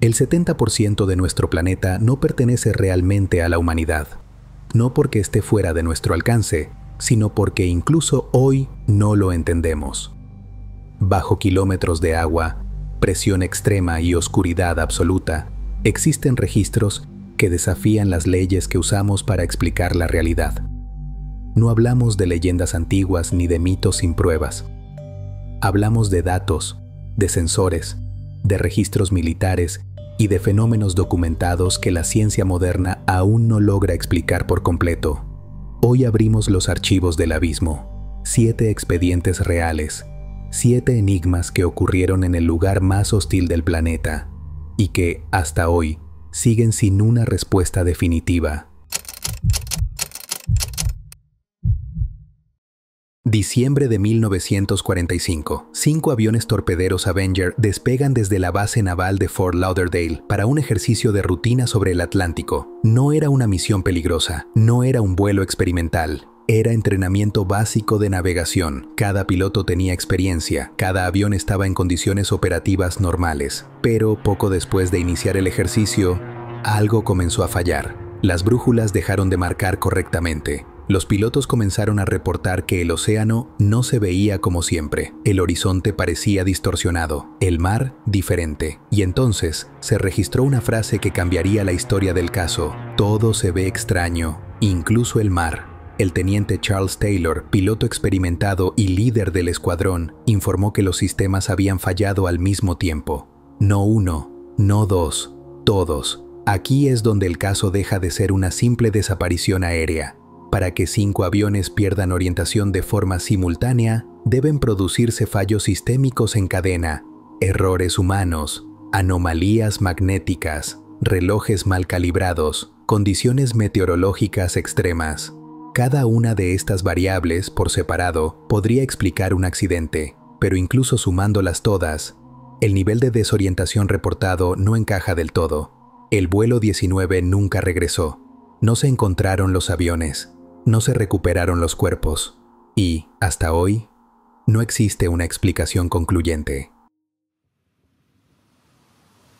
El 70% de nuestro planeta no pertenece realmente a la humanidad. No porque esté fuera de nuestro alcance, sino porque incluso hoy no lo entendemos. Bajo kilómetros de agua, presión extrema y oscuridad absoluta, existen registros que desafían las leyes que usamos para explicar la realidad. No hablamos de leyendas antiguas ni de mitos sin pruebas. Hablamos de datos, de sensores, de registros militares y de fenómenos documentados que la ciencia moderna aún no logra explicar por completo. Hoy abrimos los archivos del abismo, 7 expedientes reales, 7 enigmas que ocurrieron en el lugar más hostil del planeta y que, hasta hoy, siguen sin una respuesta definitiva. Diciembre de 1945. 5 aviones torpederos Avenger despegan desde la base naval de Fort Lauderdale para un ejercicio de rutina sobre el Atlántico. No era una misión peligrosa, no era un vuelo experimental. Era entrenamiento básico de navegación. Cada piloto tenía experiencia, cada avión estaba en condiciones operativas normales. Pero poco después de iniciar el ejercicio, algo comenzó a fallar. Las brújulas dejaron de marcar correctamente. Los pilotos comenzaron a reportar que el océano no se veía como siempre. El horizonte parecía distorsionado, el mar diferente. Y entonces se registró una frase que cambiaría la historia del caso. Todo se ve extraño, incluso el mar. El teniente Charles Taylor, piloto experimentado y líder del escuadrón, informó que los sistemas habían fallado al mismo tiempo. No uno, no dos, todos. Aquí es donde el caso deja de ser una simple desaparición aérea. Para que 5 aviones pierdan orientación de forma simultánea, deben producirse fallos sistémicos en cadena, errores humanos, anomalías magnéticas, relojes mal calibrados, condiciones meteorológicas extremas. Cada una de estas variables, por separado, podría explicar un accidente, pero incluso sumándolas todas, el nivel de desorientación reportado no encaja del todo. El vuelo 19 nunca regresó. No se encontraron los aviones. No se recuperaron los cuerpos y, hasta hoy, no existe una explicación concluyente.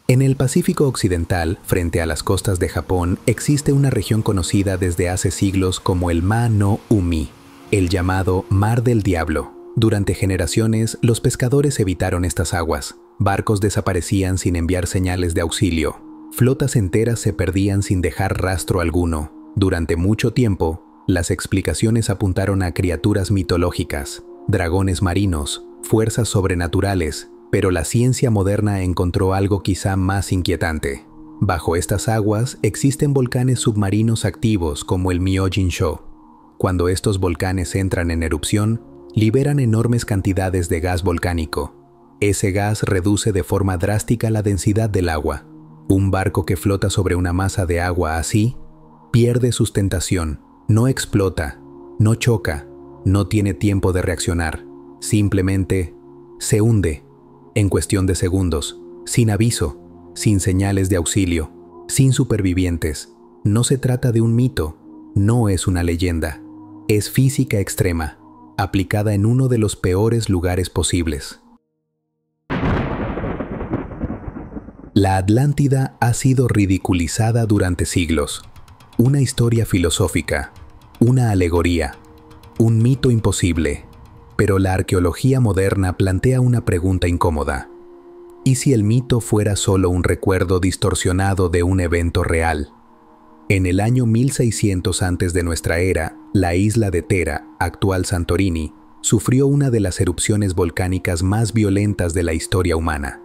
En el Pacífico Occidental, frente a las costas de Japón, existe una región conocida desde hace siglos como el Ma no Umi, el llamado Mar del Diablo. Durante generaciones, los pescadores evitaron estas aguas. Barcos desaparecían sin enviar señales de auxilio. Flotas enteras se perdían sin dejar rastro alguno. Durante mucho tiempo, las explicaciones apuntaron a criaturas mitológicas, dragones marinos, fuerzas sobrenaturales, pero la ciencia moderna encontró algo quizá más inquietante. Bajo estas aguas existen volcanes submarinos activos como el Myojin-sho. Cuando estos volcanes entran en erupción, liberan enormes cantidades de gas volcánico. Ese gas reduce de forma drástica la densidad del agua. Un barco que flota sobre una masa de agua así, pierde sustentación. No explota, no choca, no tiene tiempo de reaccionar. Simplemente se hunde en cuestión de segundos, sin aviso, sin señales de auxilio, sin supervivientes. No se trata de un mito, no es una leyenda. Es física extrema, aplicada en uno de los peores lugares posibles. La Atlántida ha sido ridiculizada durante siglos. Una historia filosófica, una alegoría, un mito imposible. Pero la arqueología moderna plantea una pregunta incómoda. ¿Y si el mito fuera solo un recuerdo distorsionado de un evento real? En el año 1600 antes de nuestra era, la isla de Thera, actual Santorini, sufrió una de las erupciones volcánicas más violentas de la historia humana.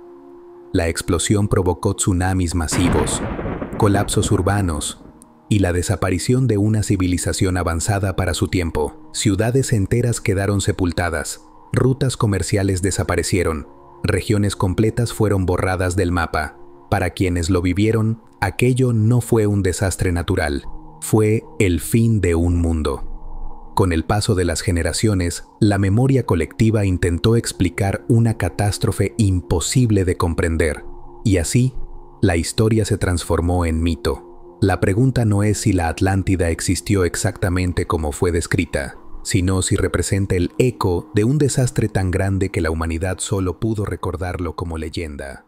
La explosión provocó tsunamis masivos, colapsos urbanos y la desaparición de una civilización avanzada para su tiempo. Ciudades enteras quedaron sepultadas, rutas comerciales desaparecieron, regiones completas fueron borradas del mapa. Para quienes lo vivieron, aquello no fue un desastre natural, fue el fin de un mundo. Con el paso de las generaciones, la memoria colectiva intentó explicar una catástrofe imposible de comprender, y así, la historia se transformó en mito. La pregunta no es si la Atlántida existió exactamente como fue descrita, sino si representa el eco de un desastre tan grande que la humanidad solo pudo recordarlo como leyenda.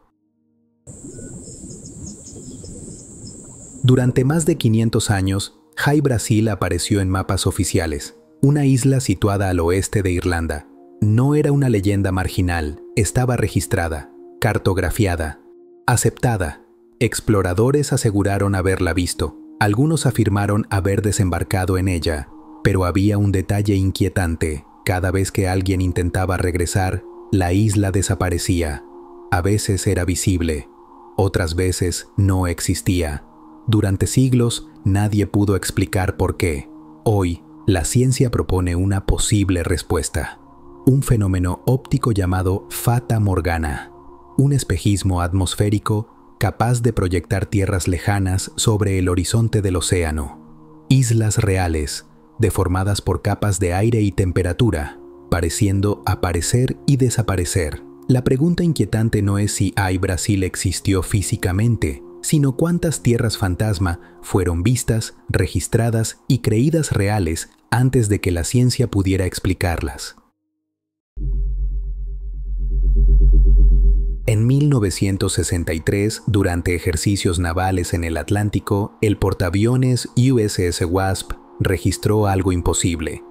Durante más de 500 años, High Brasil apareció en mapas oficiales, una isla situada al oeste de Irlanda. No era una leyenda marginal, estaba registrada, cartografiada, aceptada. Exploradores aseguraron haberla visto, algunos afirmaron haber desembarcado en ella, pero había un detalle inquietante. Cada vez que alguien intentaba regresar, la isla desaparecía. A veces era visible, otras veces no existía. Durante siglos, nadie pudo explicar por qué. Hoy, la ciencia propone una posible respuesta. Un fenómeno óptico llamado Fata Morgana, un espejismo atmosférico capaz de proyectar tierras lejanas sobre el horizonte del océano. Islas reales, deformadas por capas de aire y temperatura, pareciendo aparecer y desaparecer. La pregunta inquietante no es si High Brasil existió físicamente, sino cuántas tierras fantasma fueron vistas, registradas y creídas reales antes de que la ciencia pudiera explicarlas. En 1963, durante ejercicios navales en el Atlántico, el portaaviones USS Wasp registró algo imposible.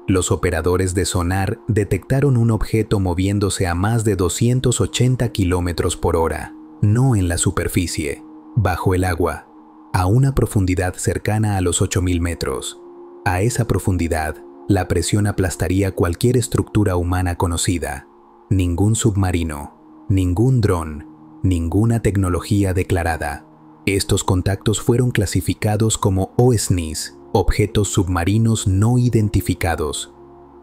Los operadores de sonar detectaron un objeto moviéndose a más de 280 kilómetros por hora, no en la superficie, bajo el agua, a una profundidad cercana a los 8.000 metros. A esa profundidad, la presión aplastaría cualquier estructura humana conocida. Ningún submarino, ningún dron, ninguna tecnología declarada. Estos contactos fueron clasificados como OSNIs, objetos submarinos no identificados.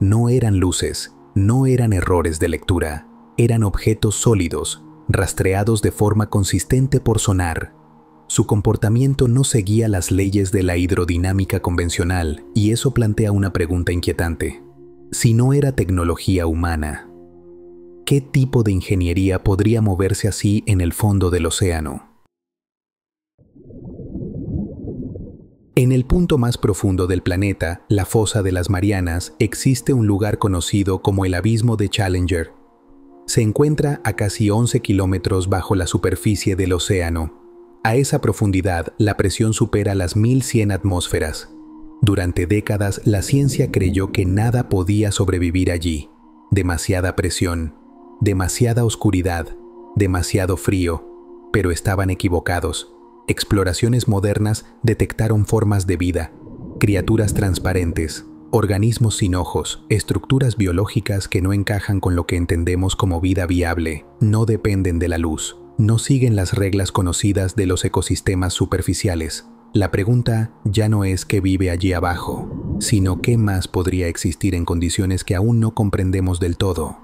No eran luces, no eran errores de lectura, eran objetos sólidos, rastreados de forma consistente por sonar. Su comportamiento no seguía las leyes de la hidrodinámica convencional, y eso plantea una pregunta inquietante. Si no era tecnología humana, ¿qué tipo de ingeniería podría moverse así en el fondo del océano? En el punto más profundo del planeta, la fosa de las Marianas, existe un lugar conocido como el Abismo de Challenger. Se encuentra a casi 11 kilómetros bajo la superficie del océano. A esa profundidad, la presión supera las 1100 atmósferas. Durante décadas, la ciencia creyó que nada podía sobrevivir allí. Demasiada presión, demasiada oscuridad, demasiado frío, pero estaban equivocados. Exploraciones modernas detectaron formas de vida, criaturas transparentes, organismos sin ojos, estructuras biológicas que no encajan con lo que entendemos como vida viable, no dependen de la luz, no siguen las reglas conocidas de los ecosistemas superficiales. La pregunta ya no es qué vive allí abajo, sino qué más podría existir en condiciones que aún no comprendemos del todo.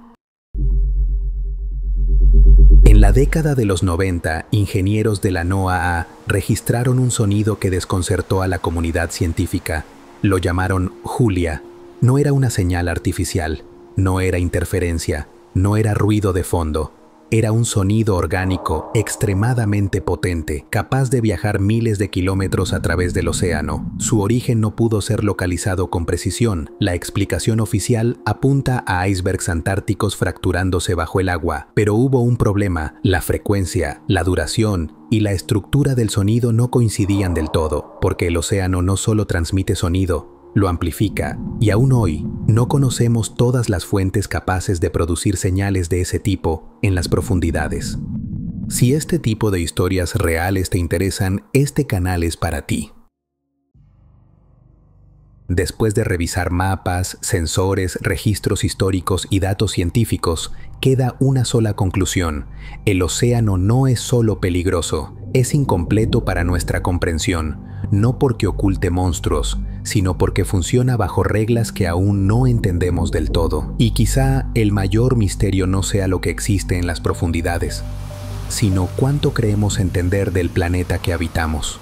En la década de los 90, ingenieros de la NOAA registraron un sonido que desconcertó a la comunidad científica. Lo llamaron Julia. No era una señal artificial, no era interferencia, no era ruido de fondo. Era un sonido orgánico extremadamente potente, capaz de viajar miles de kilómetros a través del océano. Su origen no pudo ser localizado con precisión. La explicación oficial apunta a icebergs antárticos fracturándose bajo el agua, pero hubo un problema. La frecuencia, la duración y la estructura del sonido no coincidían del todo, porque el océano no solo transmite sonido, lo amplifica, y aún hoy no conocemos todas las fuentes capaces de producir señales de ese tipo en las profundidades. Si este tipo de historias reales te interesan, este canal es para ti. Después de revisar mapas, sensores, registros históricos y datos científicos, queda una sola conclusión: el océano no es solo peligroso, es incompleto para nuestra comprensión, no porque oculte monstruos, sino porque funciona bajo reglas que aún no entendemos del todo. Y quizá el mayor misterio no sea lo que existe en las profundidades, sino cuánto creemos entender del planeta que habitamos.